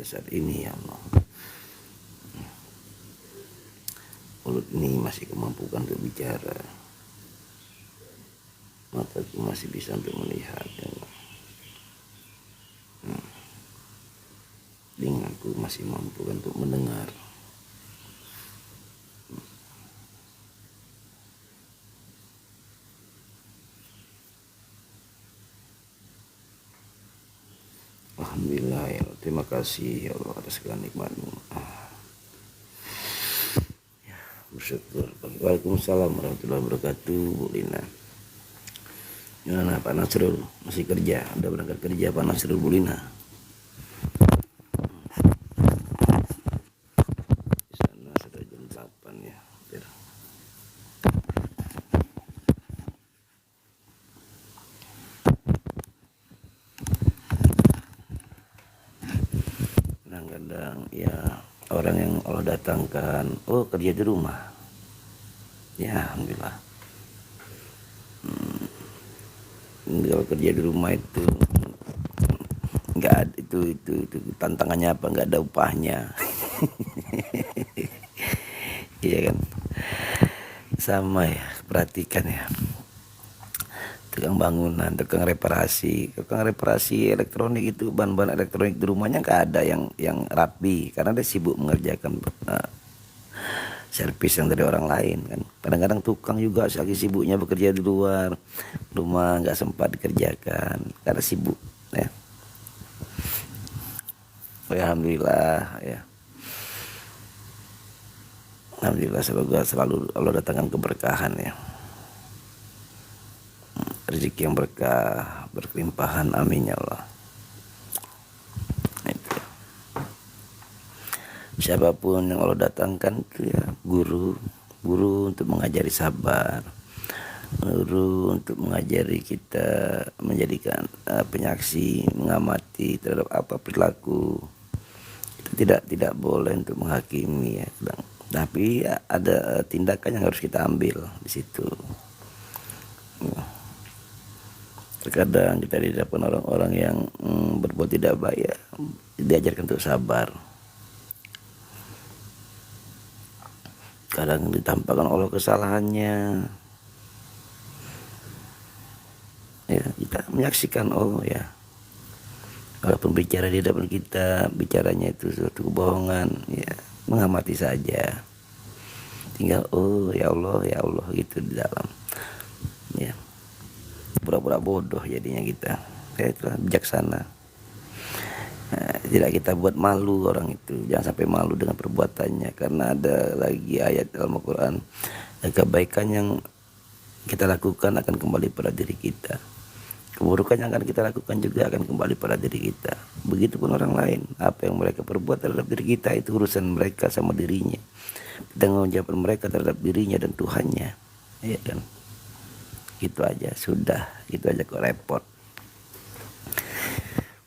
pada saat ini ya Allah. Mulut ini masih kemampuan untuk bicara, mataku masih bisa untuk melihat ya Allah. Telingaku masih mampu untuk mendengar. Alhamdulillah ya Allah, terima kasih ya Allah atas segala nikmat-Mu. Bersyukur. Waalaikumsalam warahmatullahi wabarakatuh. Bu Lina, gimana Pak Nasrul, masih kerja? Udah berangkat kerja Pak Nasrul, Bu Lina? Di sana sudah jam 8 ya. Kadang-kadang ya orang yang Allah datangkan, oh kerja di rumah, ya alhamdulillah. Kalau kerja di rumah itu nggak ada itu tantangannya apa, nggak ada upahnya. Iya kan, sama ya, perhatikan ya, tukang bangunan, tukang reparasi elektronik itu, bahan-bahan elektronik di rumahnya nggak ada yang rapi karena dia sibuk mengerjakan servis yang dari orang lain kan. Kadang-kadang tukang juga lagi sibuknya bekerja di luar rumah, nggak sempat dikerjakan karena sibuk ya. Alhamdulillah ya, alhamdulillah, semoga selalu Allah datangkan keberkahan ya, rezeki yang berkah, berkelimpahan, amin ya Allah. Itu. Siapapun yang Allah datangkan itu ya guru untuk mengajari sabar, guru untuk mengajari kita menjadikan penyaksi, mengamati terhadap apa perilaku. Kita tidak boleh untuk menghakimi ya, tapi ya, ada tindakan yang harus kita ambil di situ. Terkadang kita dihadapkan orang-orang yang berbuat tidak baik ya, diajarkan untuk sabar. Kadang ditampakkan Allah kesalahannya, ya kita menyaksikan, oh ya, walaupun bicara di depan kita, bicaranya itu suatu kebohongan, ya mengamati saja. Tinggal oh ya Allah gitu di dalam. Ya. Pura-pura bodoh jadinya kita. Itulah bijaksana. Nah, tidak kita buat malu orang itu. Jangan sampai malu dengan perbuatannya, karena ada lagi ayat dalam Al-Quran, kebaikan yang kita lakukan akan kembali pada diri kita, keburukan yang akan kita lakukan juga akan kembali pada diri kita. Begitupun orang lain, apa yang mereka perbuat terhadap diri kita itu urusan mereka sama dirinya, tanggung jawab mereka terhadap dirinya dan Tuhannya, ya kan. Gitu aja sudah, gitu aja kok repot.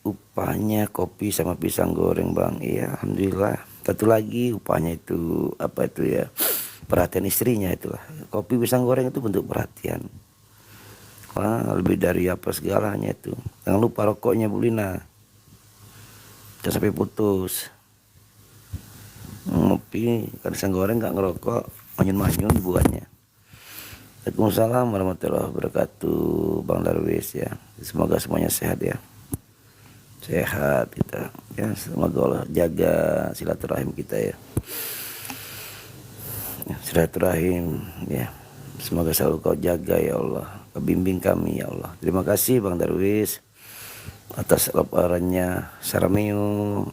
Upahnya kopi sama pisang goreng bang, iya alhamdulillah. Satu lagi upahnya itu apa itu ya, perhatian istrinya itulah. Kopi pisang goreng itu bentuk perhatian. Wah, lebih dari apa segalanya itu. Jangan lupa rokoknya Bu Lina, jangan sampai putus. Ngopi, kan pisang goreng nggak ngerokok, manyun-manyun buahnya. Waalaikumsalam warahmatullahi wabarakatuh Bang Darwis ya. Semoga semuanya sehat ya. Sehat kita ya, semoga Allah jaga silaturahim kita ya. Silaturahim ya, semoga selalu Kau jaga ya Allah, Kau bimbing kami ya Allah. Terima kasih Bang Darwis atas laporannya. Sarameo.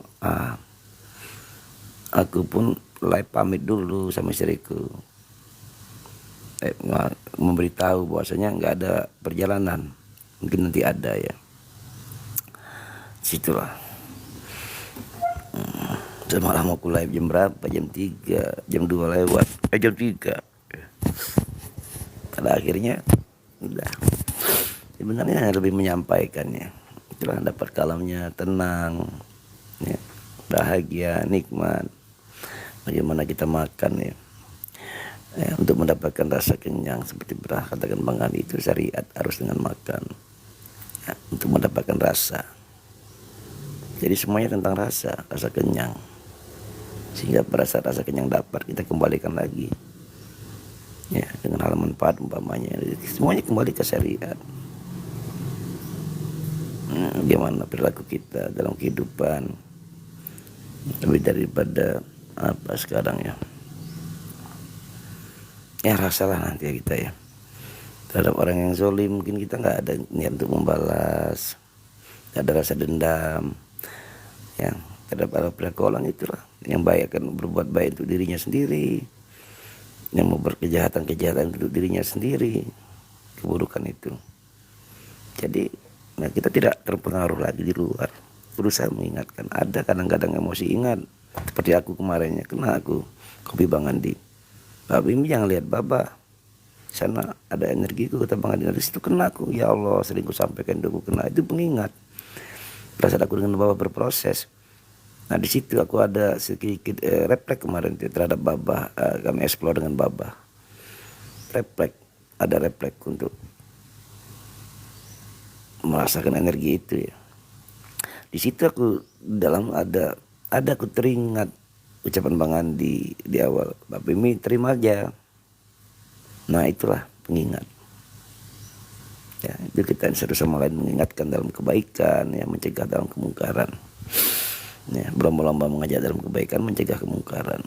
Aku pun live pamit dulu sama istriku, memberitahu bahwasanya nggak ada perjalanan, mungkin nanti ada ya. Situlah. Semalam aku live jam berapa? Jam 3, jam 2 lewat. Jam 3. Pada akhirnya udah. Sebenarnya lebih menyampaikannya. Itulah dapat kalamnya tenang, ya, bahagia, nikmat. Bagaimana kita makan ya. Untuk mendapatkan rasa kenyang seperti pernah katakan Bang Ali, itu syariat harus dengan makan ya, untuk mendapatkan rasa. Jadi semuanya tentang rasa kenyang. Sehingga pada saat rasa kenyang dapat, kita kembalikan lagi ya dengan hal manfaat umpamanya. Semuanya kembali ke syariat. Bagaimana perilaku kita dalam kehidupan, lebih daripada apa sekarang ya. Ya rasalah nanti ya kita ya terhadap orang yang zalim, mungkin kita nggak ada niat untuk membalas, nggak ada rasa dendam ya terhadap perilaku orang itulah. Yang baik akan berbuat baik untuk dirinya sendiri, yang mau berkejahatan untuk dirinya sendiri, keburukan itu. Jadi kita tidak terpengaruh lagi di luar, berusaha mengingatkan. Ada kadang-kadang emosi, ingat seperti aku kemarinnya, kena aku kopi Bang Andi, Pak Bimi jangan lihat Baba, sana ada energiku, kata Bang Andi, dari situ kena aku. Ya Allah, sering ku sampaikan itu kena, itu pengingat. Perasaan aku dengan Baba berproses. Nah di situ aku ada sedikit refleks kemarin terhadap Baba, kami explore dengan Baba. Ada refleks untuk merasakan energi itu ya. Di situ aku dalam ada aku teringat ucapan Bang Andi di awal, Pak Bimi terima aja. Nah itulah pengingat. Ya, itu kita satu sama lain mengingatkan dalam kebaikan, ya mencegah dalam kemungkaran. Ya, berlomba-lomba mengajak dalam kebaikan, mencegah kemungkaran.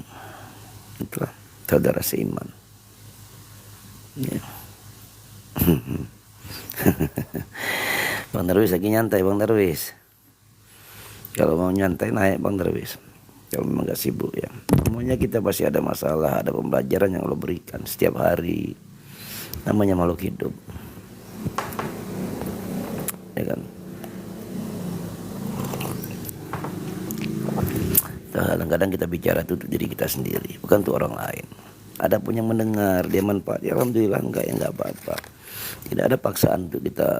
Itulah saudara seiman. Ya. Bang Darwis lagi nyantai Bang Darwis. Kalau mau nyantai naik Bang Darwis. Kalau memang gak sibuk ya. Semuanya kita pasti ada masalah, ada pembelajaran yang Allah berikan setiap hari. Namanya makhluk hidup. Ya kan. Kadang-kadang kita bicara itu untuk diri kita sendiri, bukan untuk orang lain. Ada pun yang mendengar, dia manfaat, ya alhamdulillah, enggak ya enggak apa-apa. Tidak ada paksaan untuk kita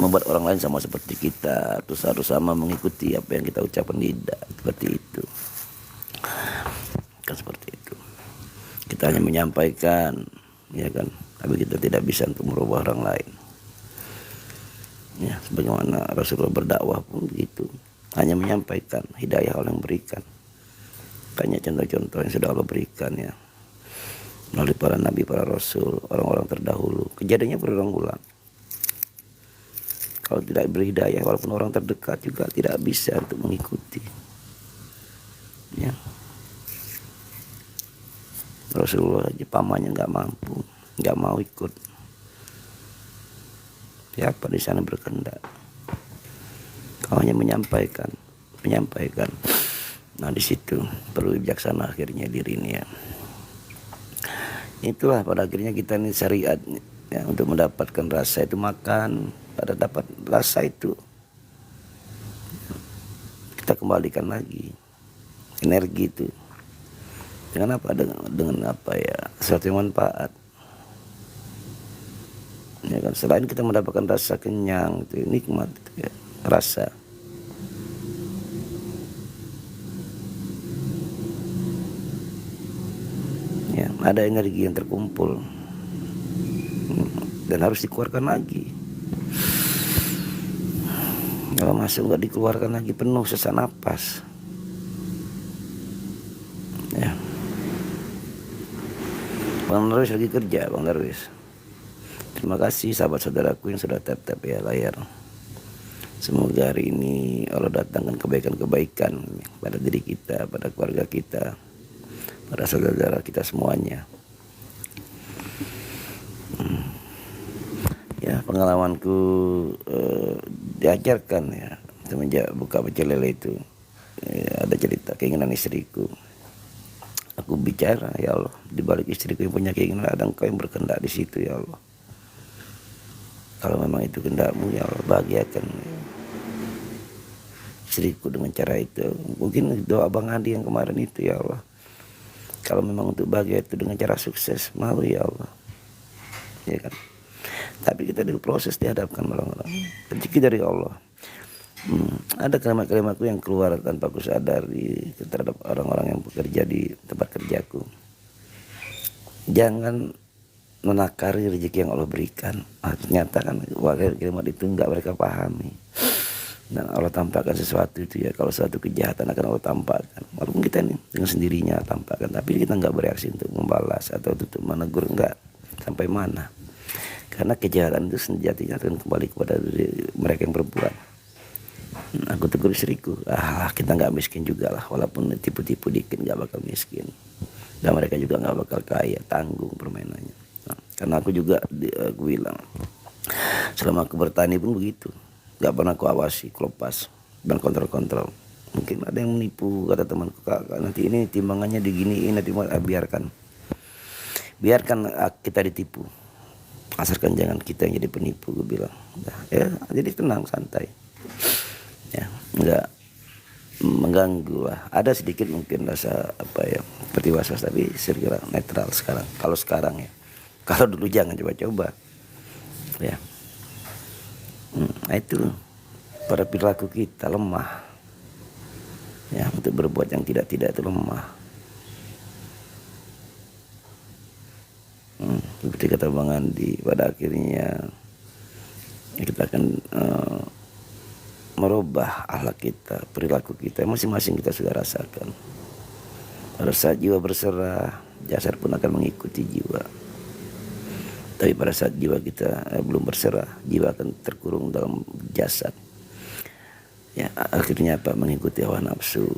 membuat orang lain sama seperti kita, terus harus sama mengikuti apa yang kita ucapkan, tidak seperti itu. Kan seperti itu. Kita hanya menyampaikan, ya kan, tapi kita tidak bisa untuk merubah orang lain. Ya, sebagaimana Rasulullah berdakwah pun begitu. Hanya menyampaikan hidayah Allah yang berikan. Banyak contoh-contoh yang sudah Allah berikan ya, melalui para nabi, para rasul, orang-orang terdahulu. Kejadiannya berulang-ulang. Kalau tidak beri hidayah, walaupun orang terdekat juga tidak bisa untuk mengikuti. Ya. Rasulullah aja pamannya nggak mampu, nggak mau ikut. Siapa di sana berkehendak? Kau hanya menyampaikan. Nah di situ perlu bijaksana akhirnya diri ini ya. Itulah pada akhirnya kita ini syariat ya, untuk mendapatkan rasa itu makan. Pada dapat rasa itu kita kembalikan lagi energi itu dengan apa, dengan apa ya, sesuatu yang manfaat. Ya kan, selain kita mendapatkan rasa kenyang itu nikmat itu ya, rasa ya, ada energi yang terkumpul dan harus dikeluarkan lagi. Kalau masuk nggak dikeluarkan lagi, penuh sesak napas ya. Bang Darwis lagi kerja, Bang Darwis. Terima kasih sahabat saudaraku yang sudah tap-tap ya layar. Semoga hari ini Allah datangkan kebaikan-kebaikan pada diri kita, pada keluarga kita, pada saudara-saudara kita semuanya. Ya, pengalamanku diajarkan ya semenjak buka pecel lele itu ya, ada cerita keinginan istriku. Aku bicara, ya Allah, di balik istriku yang punya keinginan ada Engkau yang berkehendak di situ ya Allah. Kalau memang itu kehendak-Mu ya Allah, bahagiakan istriku dengan cara itu. Mungkin doa Bang Andi yang kemarin itu ya Allah. Kalau memang untuk bahagia itu dengan cara sukses, mau ya Allah. Ya kan. Tapi kita diproses, dihadapkan orang-orang. Rezeki dari Allah. Ada kalimat-kalimatku yang keluar tanpa aku sadari terhadap orang-orang yang bekerja di tempat kerjaku. Jangan menakari rezeki yang Allah berikan. Ternyata kan kalimat itu enggak mereka pahami. Dan Allah tampakkan sesuatu itu ya, kalau suatu kejahatan akan Allah tampakkan. Walaupun kita ini dengan sendirinya tampakkan, tapi kita nggak bereaksi untuk membalas atau untuk menegur, nggak. Sampai mana? Karena kejahatan itu sejatinya akan kembali kepada mereka yang berbuat. Aku tegur istriku, kita nggak miskin juga lah, walaupun tipu-tipu dikit nggak bakal miskin. Dan mereka juga nggak bakal kaya, tanggung permainannya. Nah, karena aku juga aku bilang, selama aku bertani pun begitu, nggak pernah aku awasi, aku lepas dan kontrol. Mungkin ada yang menipu, kata temanku, kakak nanti ini timbangannya diginiin, nanti biarkan kita ditipu, asalkan jangan kita yang jadi penipu, gue bilang. Nah, ya jadi tenang, santai, ya nggak mengganggu lah. Ada sedikit mungkin rasa seperti was-was, tapi saya kira netral sekarang. Kalau sekarang ya, kalau dulu jangan coba-coba ya. Nah itu pada perilaku kita lemah ya, untuk berbuat yang tidak itu lemah. Seperti kata Bang Andi, pada akhirnya kita akan merubah akhlak kita, perilaku kita, masing-masing kita sudah rasakan. Pada saat jiwa berserah, jasad pun akan mengikuti jiwa. Tapi pada saat jiwa kita belum berserah, jiwa akan terkurung dalam jasad. Ya, akhirnya mengikuti hawa nafsu.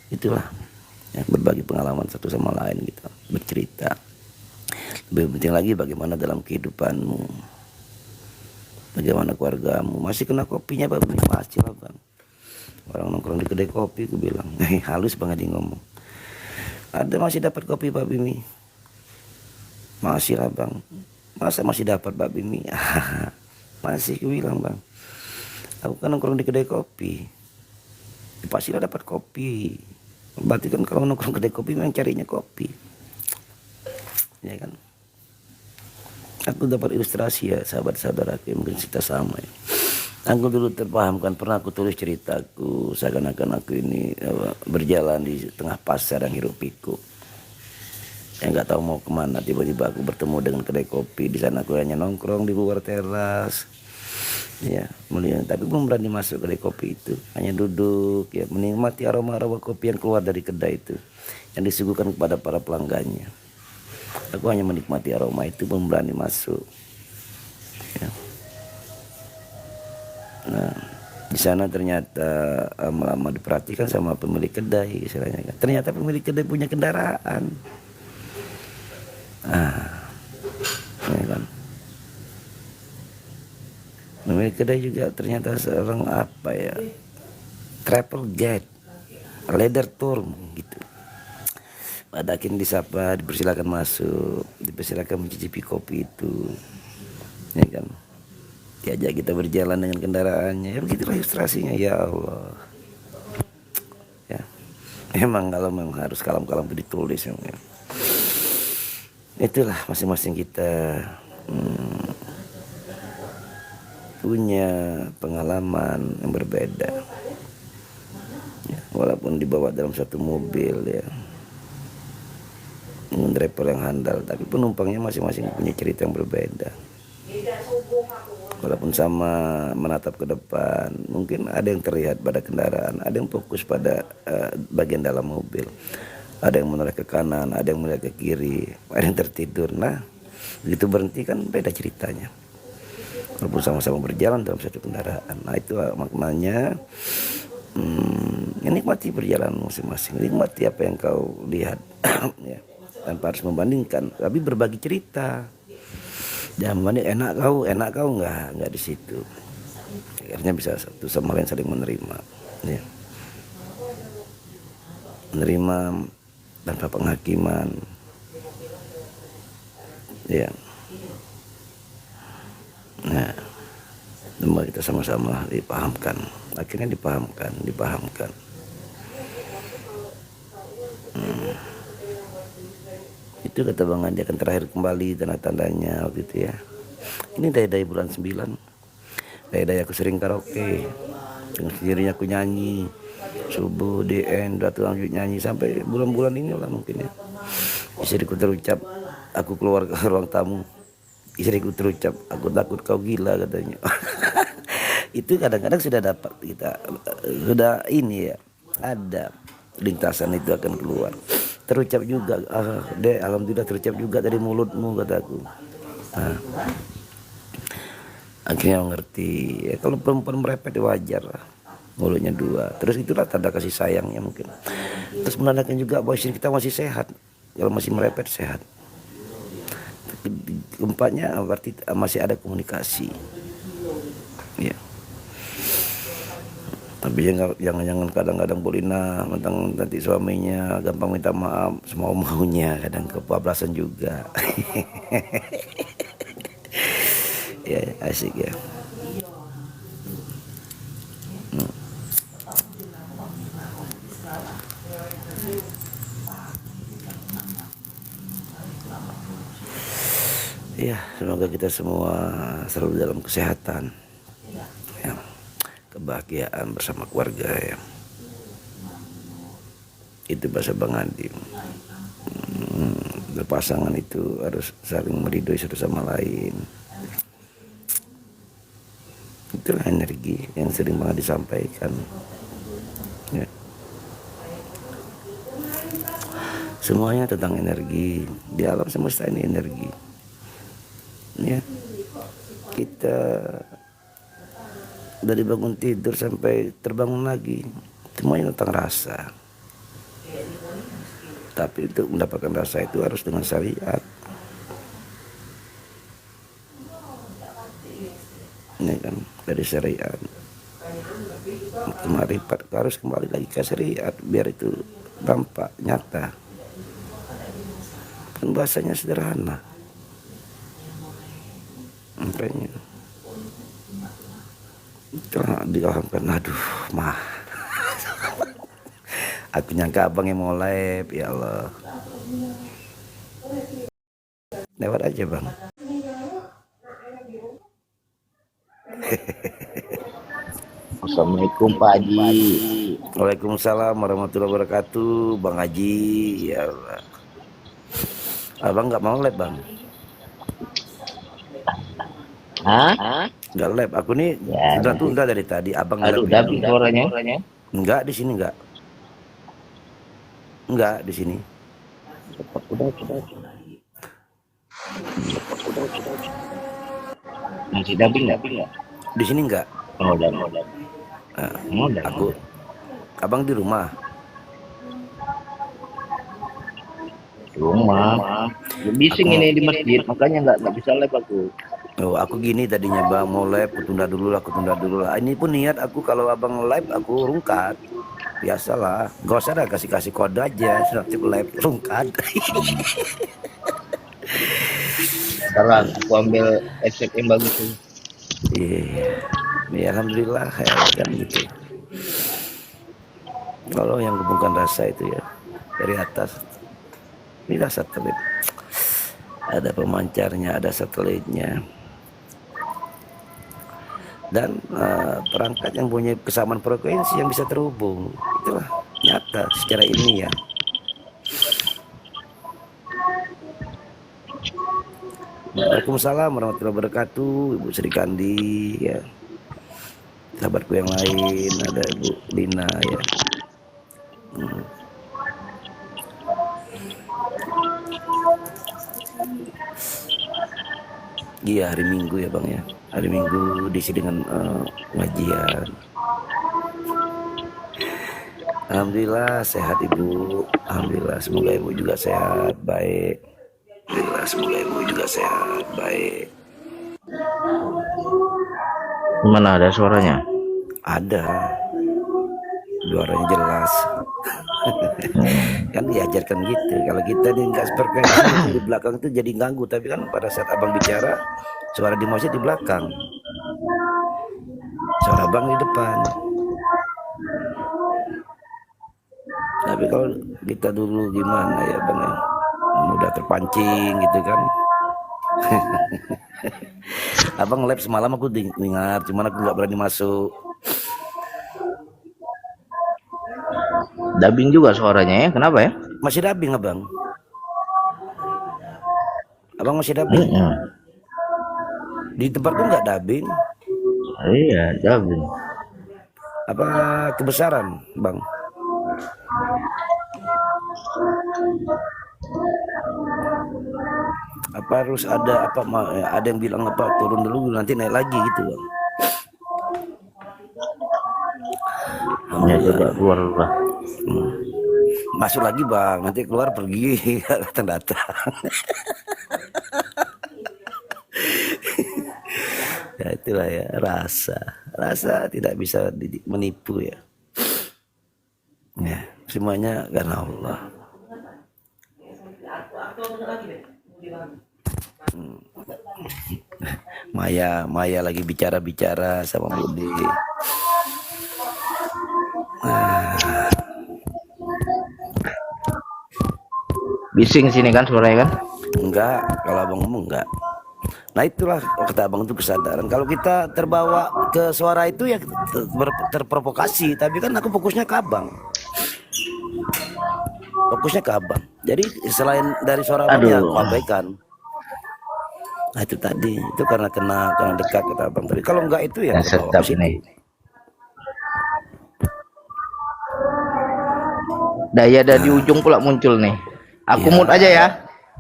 Itulah ya, berbagi pengalaman satu sama lain, kita bercerita. Lebih penting lagi bagaimana dalam kehidupanmu, bagaimana keluargamu. Masih kena kopinya Pak? Masih lah Bang. Orang nongkrong di kedai kopi, aku bilang, halus banget dia ngomong. Ada masih dapat kopi Pak Bimi? Masih lah Bang. Masa masih dapat Pak Bimi? Masih, aku bilang Bang. Aku kan nongkrong di kedai kopi, pastilah dapat kopi. Berarti kan kalau nongkrong kedai kopi memang carinya kopi, ya kan? Aku dapat ilustrasi ya, sahabat-saudaraku, mungkin kita sama ya. Aku dulu terpahamkan, pernah aku tulis ceritaku seakan-akan aku ini berjalan di tengah pasar yang hiruk pikuk, yang nggak tahu mau kemana. Tiba-tiba aku bertemu dengan kedai kopi. Di sana aku hanya nongkrong di luar teras, ya melihat, tapi belum berani masuk kedai kopi itu. Hanya duduk ya, menikmati aroma-aroma kopi yang keluar dari kedai itu, yang disuguhkan kepada para pelanggannya. Aku hanya menikmati aroma itu, belum berani masuk ya. Nah di sana ternyata lama diperhatikan sama pemilik kedai istilahnya kan. Ternyata pemilik kedai punya kendaraan. Ya kan. Pemilik kedai juga ternyata seorang travel guide, leader tour gitu. Pada akhirnya disapa, dipersilakan masuk, dipersilakan mencicipi kopi itu, ya kan. Diajak kita berjalan dengan kendaraannya, ya begitulah ilustrasinya. Ya Allah, ya memang kalau memang harus kalam-kalam itu ditulis ya. Itulah masing-masing kita punya pengalaman yang berbeda ya, walaupun dibawa dalam satu mobil ya, dengan driver yang handal, tapi penumpangnya masing-masing punya cerita yang berbeda. Walaupun sama menatap ke depan, mungkin ada yang terlihat pada kendaraan, ada yang fokus pada bagian dalam mobil, ada yang menoleh ke kanan, ada yang melihat ke kiri, ada yang tertidur. Nah begitu berhenti kan beda ceritanya, walaupun sama-sama berjalan dalam satu kendaraan. Nah itu maknanya, nikmati perjalanan masing-masing, nikmati apa yang kau lihat ya, tanpa harus membandingkan, tapi berbagi cerita. Jangan membanding, enak kau nggak di situ. Akhirnya bisa satu sama lain saling menerima ya. Menerima tanpa penghakiman ya. Nah, semua kita sama-sama dipahamkan. Akhirnya dipahamkan. Itu kata Bang Andi akan terakhir kembali tanda-tandanya waktu itu ya. Ini dari bulan 9. Dari aku sering karaoke, dengan sendirinya aku nyanyi subuh, DN, Ratu lanjut nyanyi sampai bulan-bulan ini lah mungkin ya. Istriku terucap, aku keluar ke ruang tamu, istriku terucap, aku takut kau gila katanya. Itu kadang-kadang sudah dapat kita, sudah ini ya, ada lintasan itu akan keluar, terucap juga, deh alhamdulillah terucap juga dari mulutmu, kataku. Nah, akhirnya mengerti ya, kalau perempuan merepet wajar lah, mulutnya dua, terus itulah tanda kasih sayangnya mungkin, terus menandakan juga bahwa istri kita masih sehat. Kalau masih merepet sehat, keempatnya berarti masih ada komunikasi ya. Tapi jangan kadang-kadang Bolina tentang nanti suaminya gampang minta maaf semau maunya, kadang kebablasan juga. Ya asik ya. Ya, semoga kita semua selalu dalam kesehatan ya, kebahagiaan bersama keluarga ya. Itu bahasa Bang Andi. Berpasangan itu harus saling meridoi satu sama lain. Itulah energi yang sering banget disampaikan ya. Semuanya tentang energi, di alam semesta ini energi ya. Kita dari bangun tidur sampai terbangun lagi, semuanya tentang rasa. Tapi untuk mendapatkan rasa itu harus dengan syariat. Ini kan dari syariat. Kemarifat harus kembali lagi ke syariat biar itu dampak nyata. Kan bahasanya sederhana. Makanya itulah dilakukan. Aduh mah. Aku nyangka abang yang mau live, ya Allah. Lewat aja bang. Assalamualaikum Pak Haji. Waalaikumsalam warahmatullahi wabarakatuh, Bang Haji. Ya Allah. Abang nggak mau live bang? Hah? Nggak live. Aku nih Ya, sudah nanti. tunda dari tadi. Abang Aduh, live. dubbing suaranya. Enggak di sini enggak. Enggak di sini. Masih dubbing nggak? Di sini enggak. Oh, udah. Aku, abang di rumah. Rumah. Bising ini di masjid, makanya nggak bisa live aku. Oh, aku gini tadinya bang mau live, aku tunda dulu lah. Ini pun niat aku kalau abang live aku rungkat. Biasalah, gak usah dah kasih kode aja, sudah live rungkat. Sekarang aku ambil headset yang bagus tuh. Iya, ya, alhamdulillah ya kan gitu. Kalau yang bukan rasa itu ya dari atas, ini satelit. Ada pemancarnya, ada satelitnya. Dan perangkat yang punya kesamaan frekuensi yang bisa terhubung, itulah nyata secara ilmiah. Waalaikumsalam warahmatullahi wabarakatuh, Ibu Sri Kandi ya, sahabatku yang lain, ada Ibu Lina ya. Iya hari Minggu ya bang ya, hari Minggu diisi dengan ngajian. Alhamdulillah sehat Ibu, alhamdulillah semoga Ibu juga sehat baik. Alhamdulillah semoga Ibu juga sehat baik. Gimana, ada suaranya? Ada, suaranya jelas. Kan diajarkan gitu, kalau kita nih nggak frekuensi di belakang itu jadi ganggu, tapi kan pada saat abang bicara suara di mouse di belakang, suara abang di depan. Tapi kalau kita dulu gimana ya bang ya, mudah terpancing gitu kan. Abang live semalam aku dengar, cuman aku nggak berani masuk. Dubbing juga suaranya ya, kenapa ya? Masih dubbing abang? Abang masih dubbing? Di tempatku nggak dubbing. Iya, jamin. Apa kebesaran, Bang? Apa harus ada apa ada yang bilang apa turun dulu nanti naik lagi gitu, Bang? Ya Alhamdulillah. coba keluar lah. Masuk lagi, Bang. Nanti keluar pergi datang-datang. Ya itulah ya rasa tidak bisa menipu ya. Ya, semuanya karena Allah. Maya lagi bicara-bicara sama Budi. Bising sini kan suaranya kan? Enggak, kalau abang ngomong enggak. Nah itulah kata abang itu kesadaran. Kalau kita terbawa ke suara itu ya terprovokasi. Tapi kan aku fokusnya ke abang. Fokusnya ke abang. Jadi selain dari suara abangnya aku Aduh, abaikan. Nah itu tadi itu karena dekat kata abang tadi. Kalau enggak itu ya yang terbawa sedap ke situ. ini. Daya ada di ujung pula muncul nih. Aku Iya. mood aja ya.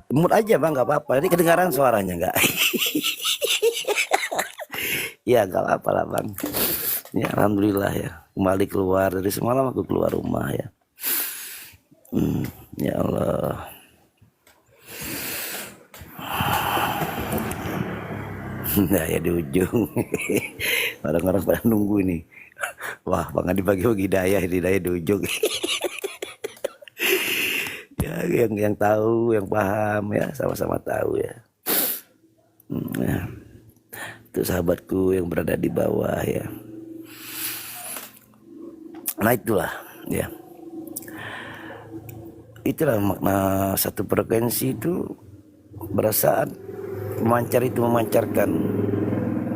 Mood aja bang, nggak apa-apa. Ini kedengaran suaranya nggak? Ya nggak apa-apa lah bang. Ya alhamdulillah ya. Kembali keluar dari semalam aku keluar rumah ya. Ya Allah. Nah ya di ujung. Orang-orang pada nunggu ini. Wah bang Adi bagi-bagi hidayah di ujung. Ya yang tahu, yang paham ya sama-sama tahu ya. Ya. Itu sahabatku yang berada di bawah ya. Nah itulah ya. Itulah makna satu frekuensi itu berasa memancar itu memancarkan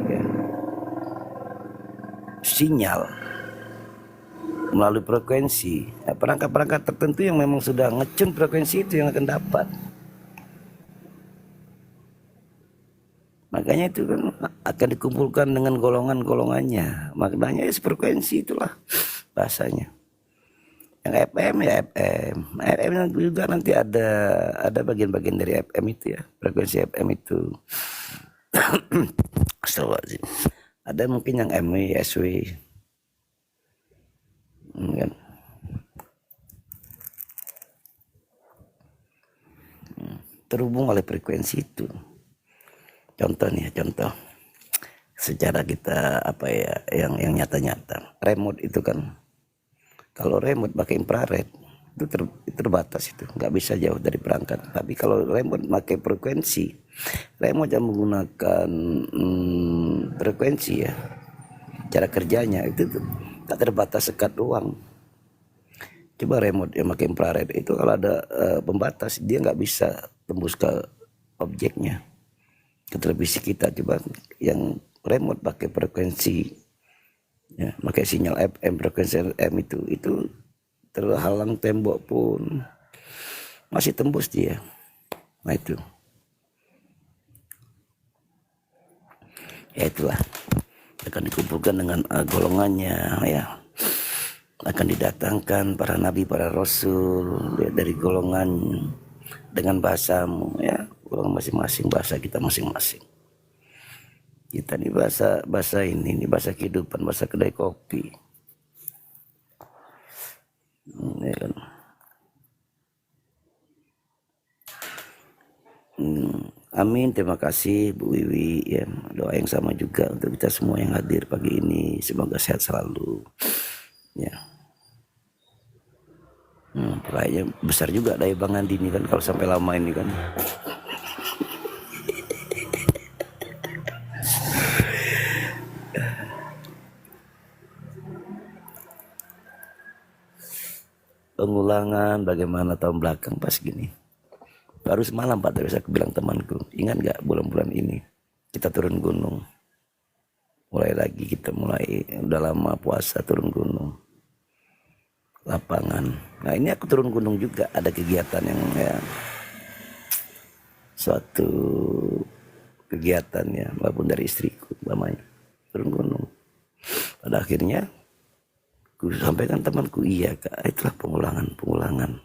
ya, sinyal melalui frekuensi ya, perangkat-perangkat tertentu yang memang sudah ngecun frekuensi itu yang akan dapat. Makanya itu kan akan dikumpulkan dengan golongan-golongannya. Maknanya ya frekuensi itulah bahasanya. Yang FM ya FM. FM juga nanti ada bagian-bagian dari FM itu ya. Frekuensi FM itu. Astagfirullahaladzim. Ada mungkin yang MW, SW. Kan? Terhubung oleh frekuensi itu. Contoh nih, contoh. Secara kita apa ya yang nyata-nyata. Remote itu kan. Kalau remote pakai infrared itu terbatas itu, nggak bisa jauh dari perangkat. Tapi kalau remote pakai frekuensi, remote yang menggunakan frekuensi ya, cara kerjanya itu tak terbatas sekat ruang. Coba remote yang pakai infrared itu kalau ada pembatas dia nggak bisa tembus ke objeknya, ke televisi kita. Coba yang remote pakai frekuensi ya, pakai sinyal FM, frekuensi FM itu terhalang tembok pun masih tembus dia. Nah itu ya itulah akan dikumpulkan dengan golongannya ya, akan didatangkan para nabi, para rasul dari golongan dengan bahasamu ya, golongan masing-masing, bahasa kita masing-masing. Kita nih bahasa ini bahasa kehidupan, bahasa kedai kopi. Ya kan? Amin, terima kasih Bu Wiwi ya, doa yang sama juga untuk kita semua yang hadir pagi ini, semoga sehat selalu ya. Kayaknya besar juga daya Bang Andi ini kan kalau sampai lama ini kan. Pengulangan bagaimana tahun belakang pas gini. Baru semalam Pak terus aku bilang temanku, ingat gak bulan-bulan ini kita turun gunung. Mulai lagi kita udah lama puasa turun gunung. Lapangan. Nah ini aku turun gunung juga, ada kegiatan yang ya suatu kegiatan ya, walaupun dari istriku namanya turun gunung. Pada akhirnya ku sampaikan temanku, iya Kak, itulah pengulangan.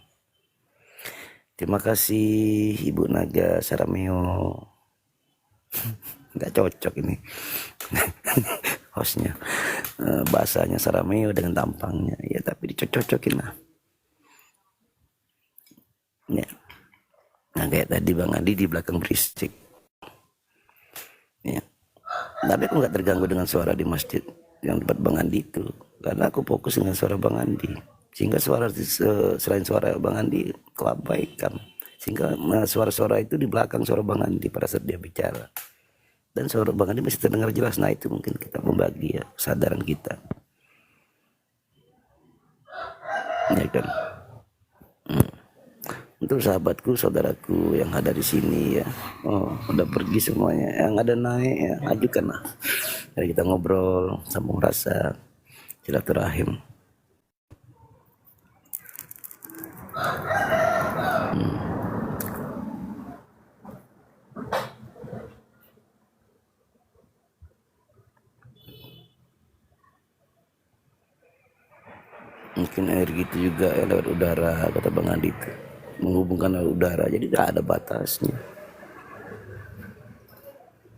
Terima kasih Ibu Naga Sarameo. Nggak cocok ini hostnya, bahasanya Sarameo dengan tampangnya ya, tapi dicocok-cocokin lah ya. Nah kayak tadi Bang Andi di belakang berisik ya, tapi aku nggak terganggu dengan suara di masjid yang tempat Bang Andi itu, karena aku fokus dengan suara Bang Andi, sehingga suara selain suara Bang Andi aku abaikan, sehingga suara-suara itu di belakang suara Bang Andi pada saat dia bicara, dan suara Bang Andi masih terdengar jelas. Nah itu mungkin kita membagi ya kesadaran kita ya kan. Untuk sahabatku, saudaraku yang ada di sini ya, oh udah pergi semuanya, yang ada naik ya ajukanlah, jadi kita ngobrol, sambung rasa, silaturahim. Mungkin energi itu juga ya lewat udara, kata Bang Andi itu menghubungkan lewat udara, jadi tidak ada batasnya,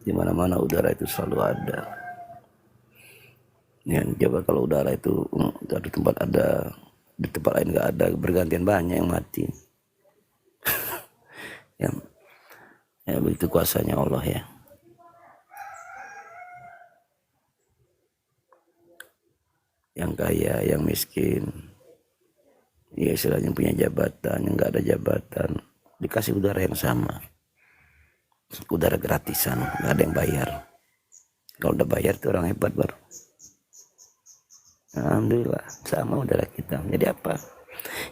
di mana-mana udara itu selalu ada ya. Coba kalau udara itu ada tempat ada, di tempat lain nggak ada, bergantian banyak yang mati ya. Ya begitu kuasanya Allah ya. Yang kaya, yang miskin, ya istilahnya punya jabatan, yang nggak ada jabatan, dikasih udara yang sama, udara gratisan, nggak ada yang bayar. Kalau udah bayar tuh orang hebat baru. Alhamdulillah sama udara kita. Jadi apa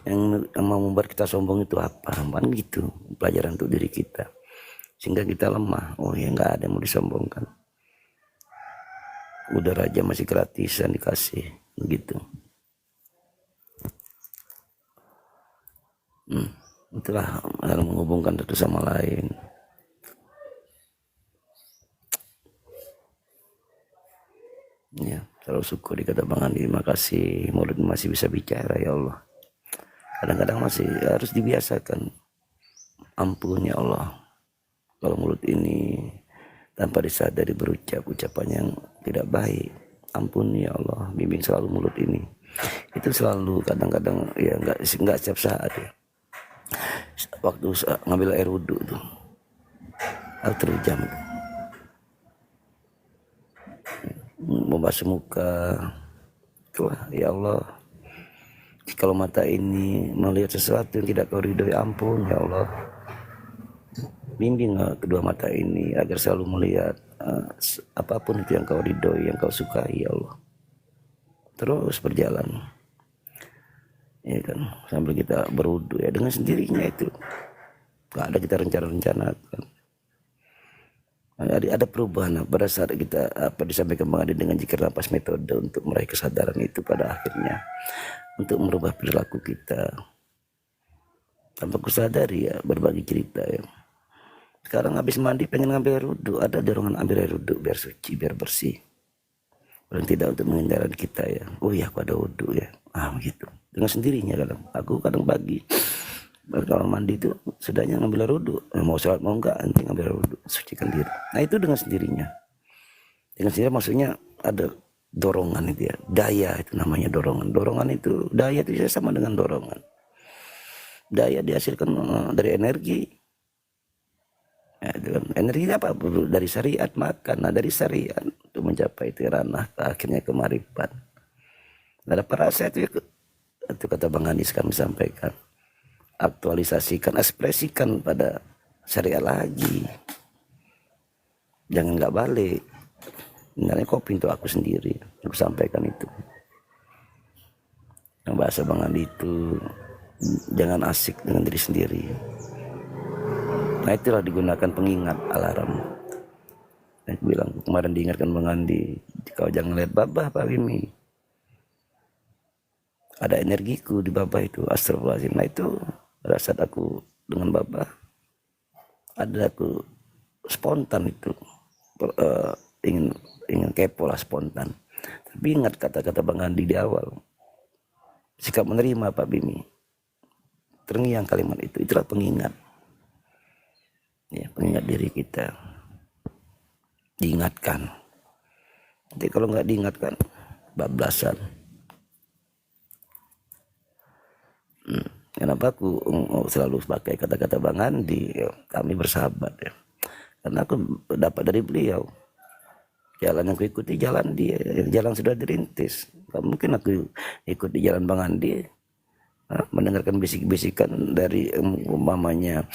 yang mau membuat kita sombong itu apa? Kan gitu pelajaran untuk diri kita, sehingga kita lemah. Oh ya, nggak ada yang mau disombongkan, udara aja masih gratisan dikasih gitu. Itulah hal menghubungkan satu sama lain. Ya, terlalu syukur dikata Bang Andi, terima kasih mulut masih bisa bicara ya Allah. Kadang-kadang masih harus dibiasakan. Ampun ya Allah, kalau mulut ini tanpa disadari berucap ucapan yang tidak baik, ampun ya Allah, bimbing selalu mulut ini. Itu selalu kadang-kadang ya, nggak setiap saat ya. Waktu ngambil air wudhu tuh terjam tuh, membasuh muka itulah ya Allah, kalau mata ini melihat sesuatu yang tidak kau ridhoi, ampun ya Allah, bimbing kedua mata ini agar selalu melihat apapun itu yang kau ridhoi, yang kau sukai ya Allah. Terus berjalan ya kan, sambil kita berwudu ya dengan sendirinya itu, gak ada kita rencanakan. Ada perubahan pada saat kita disampaikan Bang Adi dengan jikir napas metode untuk meraih kesadaran itu, pada akhirnya untuk merubah perilaku kita tanpa kusadari ya, berbagi cerita ya. Sekarang habis mandi pengen ngambil air wudhu, ada dorongan ambil air wudhu biar suci, biar bersih, paling tidak untuk menghindari kita ya. Oh ya, aku ada wudhu ya, gitu dengan sendirinya. Kadang aku bagi kalau mandi itu sudahnya ngambil air wudhu, mau sholat mau enggak nanti ngambil air wudhu, sucikan diri. Nah itu dengan sendirinya, maksudnya ada dorongan itu ya, daya itu namanya dorongan itu, daya itu sama dengan dorongan. Daya dihasilkan dari energi ya, itu kan. Energi apa? Dari syariat makan. Nah dari syariat untuk mencapai itu ranah akhirnya kemarifan. Ada perasa itu kata Bang Anies kami sampaikan, aktualisasikan, ekspresikan pada syariat lagi, jangan nggak balik. Sebenarnya kopi untuk aku sendiri, aku sampaikan itu. Yang bahasa Bang Andi itu jangan asik dengan diri sendiri. Nah itulah digunakan pengingat, alarm. Aku bilang kemarin diingatkan Bang Andi, kau jangan lihat babah Pak Wimi, ada energiku di babah itu, astagfirullahaladzim. Nah itu pada saat aku dengan babah, ada aku spontan itu ingin kepo lah, spontan. Tapi ingat kata-kata Bang Andi di awal, sikap menerima Pak Bimi, terngiang kalimat itu, itulah pengingat, ya, pengingat diri kita, diingatkan. Nanti kalau nggak diingatkan, bablasan. Kenapa aku selalu pakai kata-kata Bang Andi, ya, kami bersahabat ya. Karena aku dapat dari beliau, jalan yang aku ikuti jalan dia, jalan sudah dirintis. Gak mungkin aku ikut di jalan Bang Andi, mendengarkan bisik-bisikan dari umpamanya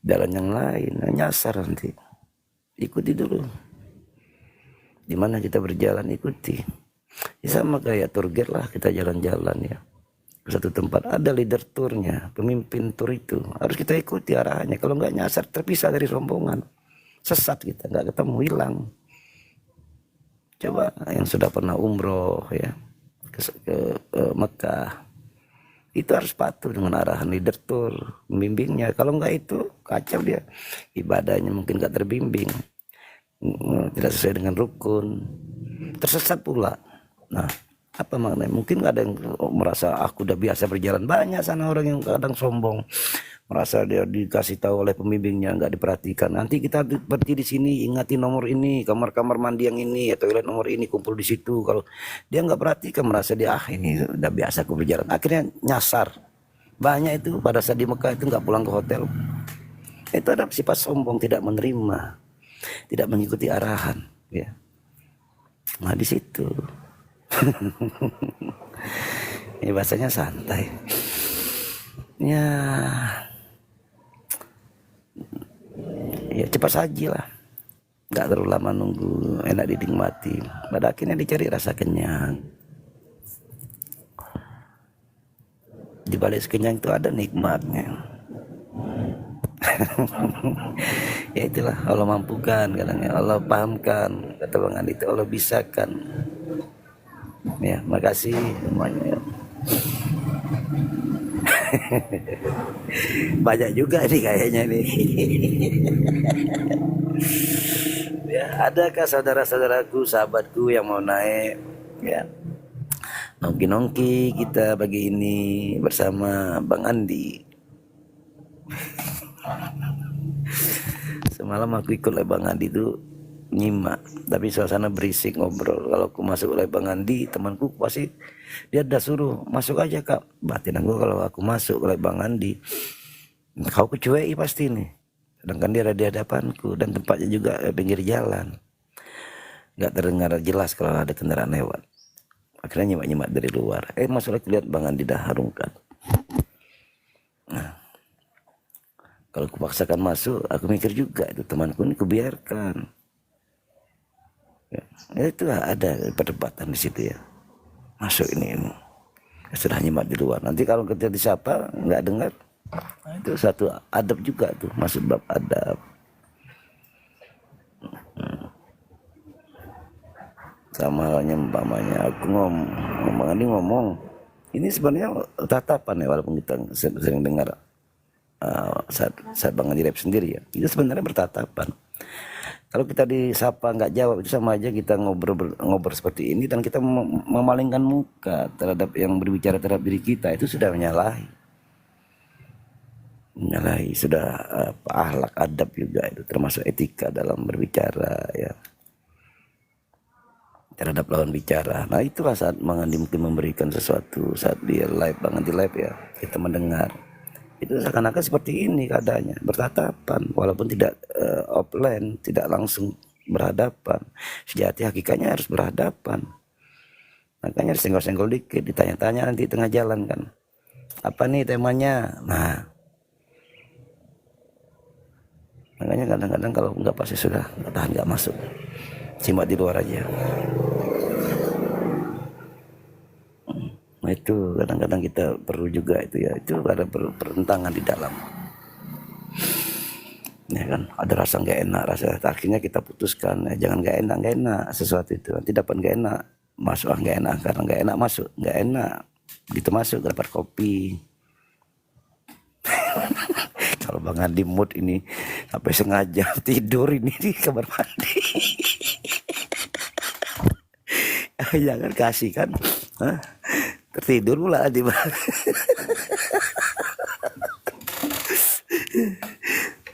jalan yang lain, nyasar nanti. Ikuti dulu, dimana kita berjalan ikuti. Ya, sama kayak tour guide lah, kita jalan-jalan ya ke satu tempat, ada leader turnya, pemimpin tur itu harus kita ikuti arahannya. Kalau nggak nyasar, terpisah dari rombongan, sesat kita, nggak ketemu, hilang. Coba yang sudah pernah umroh ya ke Mekah, itu harus patuh dengan arahan leader tur, membimbingnya. Kalau nggak itu kacau dia, ibadahnya mungkin nggak terbimbing, tidak sesuai dengan rukun, tersesat pula. Nah, apa maknanya? Mungkin ada yang merasa aku udah biasa berjalan. Banyak sana orang yang kadang sombong, merasa dia dikasih tahu oleh pembimbingnya, nggak diperhatikan. Nanti kita berhenti di sini, ingati nomor ini, kamar-kamar mandi yang ini, atau toilet nomor ini, kumpul di situ. Kalau dia nggak perhatikan, merasa dia ini udah biasa aku berjalan, akhirnya nyasar. Banyak itu pada saat di Mekah itu nggak pulang ke hotel. Itu ada sifat sombong, tidak menerima, tidak mengikuti arahan. Ya. Nah di situ. Ini bahasanya santai. Ya, ya cepat saji lah. Nggak terlalu lama nunggu, enak dinikmati. Pada akhirnya dicari rasa kenyang. Di balik kenyang itu ada nikmatnya. Ya itulah, Allah mampukan kadangnya, Allah pahamkan, kata Bang Andi itu Allah bisakan. Ya, makasih semuanya. Banyak juga nih kayaknya nih. Ya, adakah saudara-saudaraku, sahabatku yang mau naik ya nongki-nongki kita pagi ini bersama Bang Andi. Semalam aku ikut oleh Bang Andi itu nyimak, tapi suasana berisik ngobrol. Kalau aku masuk oleh Bang Andi, temanku pasti dia udah suruh masuk aja Kak. Batin aku kalau aku masuk oleh Bang Andi, kau kecuali pasti nih. Sedangkan dia ada di hadapanku dan tempatnya juga pinggir jalan, nggak terdengar jelas kalau ada kendaraan lewat. Akhirnya nyimak-nyimak dari luar. Masuk lagi lihat Bang Andi dah harungkan. Nah, kalau aku paksakan masuk, aku mikir juga itu temanku ini kubiarkan. Ya, itu ada perdebatan di situ ya. Masuk ini. Sudah nyimak di luar. Nanti kalau kita disapa nggak dengar, nah, itu satu adab juga tuh, masuk bab adab. Sama halnya umpamanya aku ngomong, ini sebenarnya tatapan ya, walaupun kita sering dengar saat Bang Andi rap sendiri ya, itu sebenarnya bertatapan. Kalau kita disapa nggak jawab, itu sama aja kita ngobrol seperti ini dan kita memalingkan muka terhadap yang berbicara terhadap diri kita, itu sudah menyalahi sudah akhlak adab juga, itu termasuk etika dalam berbicara ya terhadap lawan bicara. Nah itulah saat Bang Andi mungkin memberikan sesuatu, saat dia live, Bang Andi live ya, kita mendengar. Itu seakan-akan seperti ini keadaannya, bertatapan walaupun tidak offline, tidak langsung berhadapan. Sejati hakikatnya harus berhadapan. Makanya harus senggol-senggol dikit, ditanya-tanya nanti tengah jalan kan, apa nih temanya. Nah makanya kadang-kadang kalau nggak pasti sudah nggak tahan, nggak masuk, simak di luar aja. Nah itu kadang-kadang kita perlu juga itu ya, itu ada pertentangan di dalam ya kan, ada rasa nggak enak, rasa akhirnya kita putuskan ya, jangan nggak enak sesuatu itu, nanti dapat nggak enak, masuk nggak enak, karena nggak enak masuk, nggak enak gitu masuk dapat kopi. Kalau Bang Andi mood ini sampai sengaja tidur ini di kamar mandi. Jangan kasih kan. Hah? Tertidur pula di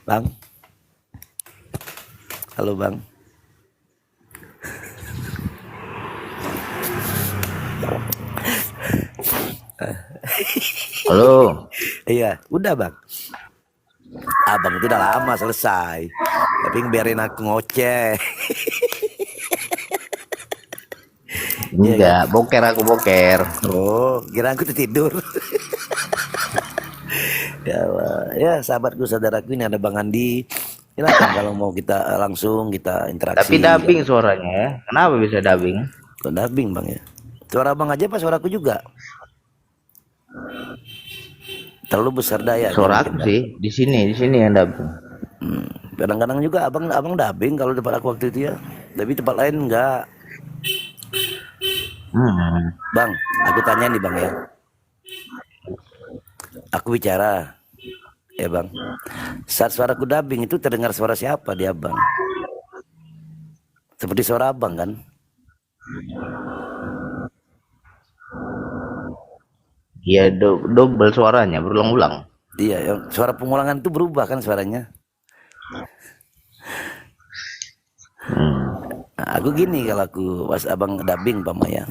Bang. Halo Bang. Halo. Iya, udah Bang. Abang itu udah lama selesai. Tapi biarin aku ngoceh. Enggak, boker aku boker. Oh, kira aku tidur. Ya, Allah. Ya sahabatku saudaraku, ini ada Bang Andi. Silakan kalau mau kita langsung kita interaksi. Tapi dubbing suaranya ya. Kenapa bisa dubbing? Kok dubbing Bang ya? Suara Bang aja apa suaraku juga? Terlalu besar daya. Suara aku sih di sini yang dubbing. Kadang-kadang juga abang dubbing kalau tempat aku waktu itu ya. Tapi tempat lain enggak. Bang, aku tanya nih Bang ya. Aku bicara, ya Bang. Saat suaraku dubbing itu terdengar suara siapa di abang? Seperti suara abang kan? Iya, double suaranya berulang-ulang. Iya, yang suara pengulangan itu berubah kan suaranya. Nah, aku gini kalau aku pas abang dubbing ya.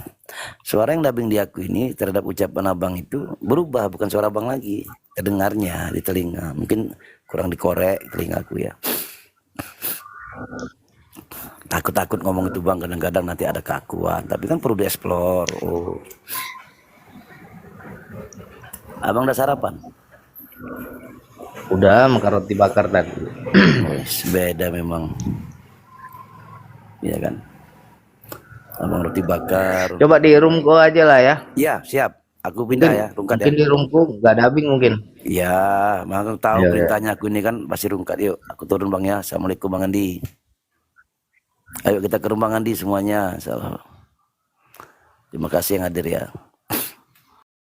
Suara yang dubbing di aku ini terhadap ucapan abang itu berubah, bukan suara abang lagi. Terdengarnya di telinga, mungkin kurang dikorek telinga aku ya. Takut ngomong itu Bang, kadang-kadang nanti ada keakuan, tapi kan perlu dieksplor. Oh. Abang udah sarapan? Udah makan roti bakar tadi. Beda memang. Iya kan? Abang roti bakar. Coba di roomku aja lah ya. Iya, siap. Aku pindah ya, rungkat Mungkin ya. di roomku nggak dubbing mungkin. Iya, Bang tahu Ya, perintahnya aku ini kan pasti rungkat. Yuk, aku turun Bang ya. Assalamualaikum Bang Andi. Ayo kita ke rumah Andi semuanya. Terima kasih yang hadir ya.